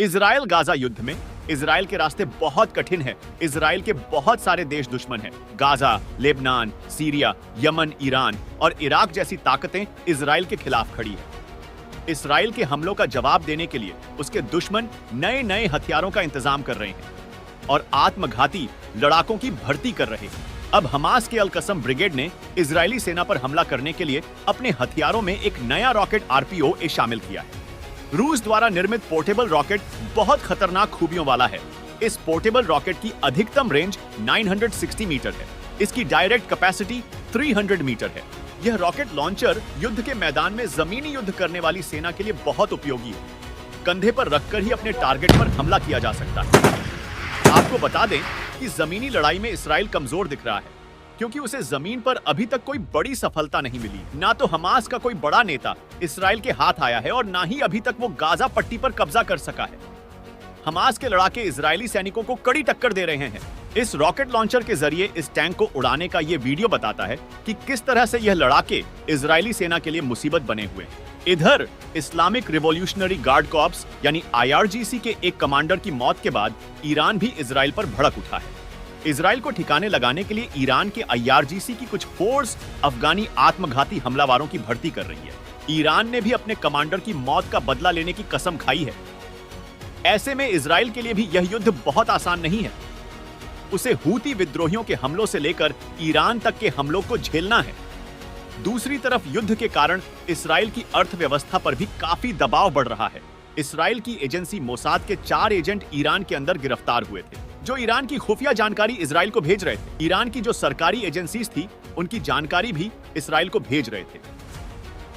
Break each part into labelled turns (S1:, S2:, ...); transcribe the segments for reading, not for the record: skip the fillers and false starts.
S1: Israel Gaza युद्ध में Israel के रास्ते बहुत कठिन है। इजराइल के बहुत सारे देश दुश्मन हैं। Gaza, Lebanon, Syria, Yemen, Iran और इराक जैसी ताकतें इजराइल के खिलाफ खड़ी हैं। इजराइल के हमलों का जवाब देने के लिए उसके दुश्मन नए नए हथियारों का इंतजाम कर रहे हैं और आत्मघाती लड़ाकों की भर्ती कर रहे हैं। अब हमास के अल कसम ब्रिगेड ने इजरायली सेना पर हमला करने के लिए अपने हथियारों में एक नया रॉकेट RPO-A शामिल किया है। रूस द्वारा निर्मित पोर्टेबल रॉकेट बहुत खतरनाक खूबियों वाला है। इस पोर्टेबल रॉकेट की अधिकतम रेंज 960 मीटर है। इसकी डायरेक्ट कैपेसिटी 300 मीटर है। यह रॉकेट लॉन्चर युद्ध के मैदान में जमीनी युद्ध करने वाली सेना के लिए बहुत उपयोगी है। कंधे पर रखकर ही अपने टारगेट पर हमला किया जा सकता है। आपको बता दें कि जमीनी लड़ाई में इस्राइल कमजोर दिख रहा है क्योंकि उसे जमीन पर अभी तक कोई बड़ी सफलता नहीं मिली। ना तो हमास का कोई बड़ा नेता इस्राइल के हाथ आया है और ना ही अभी तक वो गाजा पट्टी पर कब्जा कर सका है। हमास के लड़ाके इजरायली सैनिकों को कड़ी टक्कर दे रहे हैं। इस रॉकेट लॉन्चर के जरिए इस टैंक को उड़ाने का ये वीडियो बताता है कि किस तरह से यह लड़ाके इजरायली सेना के लिए मुसीबत बने हुए हैं। इधर इस्लामिक रिवॉल्यूशनरी गार्ड कॉर्प्स यानी IRGC के एक कमांडर की मौत के बाद ईरान भी इजराइल पर भड़क उठा है। इजराइल को ठिकाने लगाने के लिए ईरान के IRGC की कुछ फोर्स अफगानी आत्मघाती हमलावरों की भर्ती कर रही है। ईरान ने भी अपने कमांडर की मौत का बदला लेने की कसम खाई है। ऐसे में इजराइल के लिए भी यह युद्ध बहुत आसान नहीं है। उसे हूती विद्रोहियों के हमलों से लेकर ईरान तक के हमलों को झेलना है। दूसरी तरफ युद्ध के कारण इस्राइल की अर्थव्यवस्था पर भी काफी दबाव बढ़ रहा है। इस्राइल की एजेंसी मोसाद के 4 एजेंट ईरान के अंदर गिरफ्तार हुए थे जो ईरान की खुफिया जानकारी इजराइल को भेज रहे थे। ईरान की जो सरकारी एजेंसीज थी उनकी जानकारी भी इस्राइल को भेज रहे थे।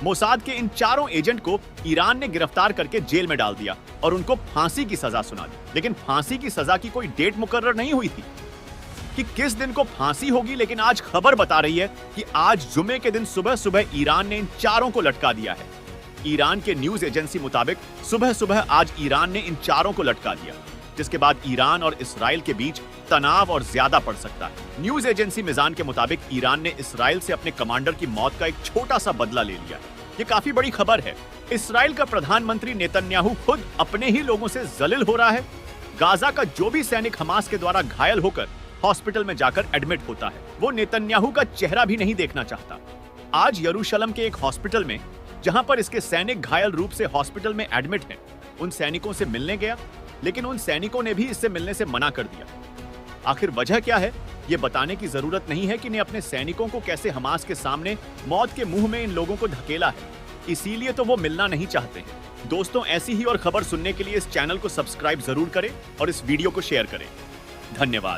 S1: मोसाद के इन 4 एजेंट को ईरान ने गिरफ्तार करके जेल में डाल दिया और उनको फांसी की सजा सुना दी। लेकिन फांसी की सजा की कोई डेट मुकर्रर नहीं हुई थी कि किस दिन को फांसी होगी। लेकिन आज खबर बता रही है कि आज जुमे के दिन सुबह सुबह ईरान ने इन 4 को लटका दिया है। ईरान के न्यूज एजेंसी मुताबिक सुबह सुबह आज ईरान ने इन 4 को लटका दिया, जिसके बाद ईरान और इस्राइल के बीच तनाव और ज्यादा बढ़ सकता है। न्यूज एजेंसी मिजान के मुताबिक ईरान ने इस्राइल से अपने कमांडर की मौत का एक छोटा सा बदला ले लिया है। ये काफी बड़ी खबर है। इस्राइल का प्रधानमंत्री नेतन्याहू खुद अपने ही लोगों से जलील हो रहा है। गाजा का जो भी सैनिक हमास के द्वारा घायल होकर हॉस्पिटल में जाकर एडमिट होता है वो नेतन्याहू का चेहरा भी नहीं देखना चाहता। आज यरूशलेम के एक हॉस्पिटल में जहां पर इसके सैनिक घायल रूप से हॉस्पिटल में एडमिट हैं, उन सैनिकों से मिलने गया, लेकिन उन सैनिकों ने भी इससे मिलने से मना कर दिया। आखिर वजह क्या है ये बताने की जरूरत नहीं है कि ने अपने सैनिकों को कैसे हमास के सामने मौत के मुंह में इन लोगों को धकेला है, इसीलिए तो वो मिलना नहीं चाहते हैं। दोस्तों, ऐसी ही और खबर सुनने के लिए इस चैनल को सब्सक्राइब जरूर करें और इस वीडियो को शेयर करें। धन्यवाद।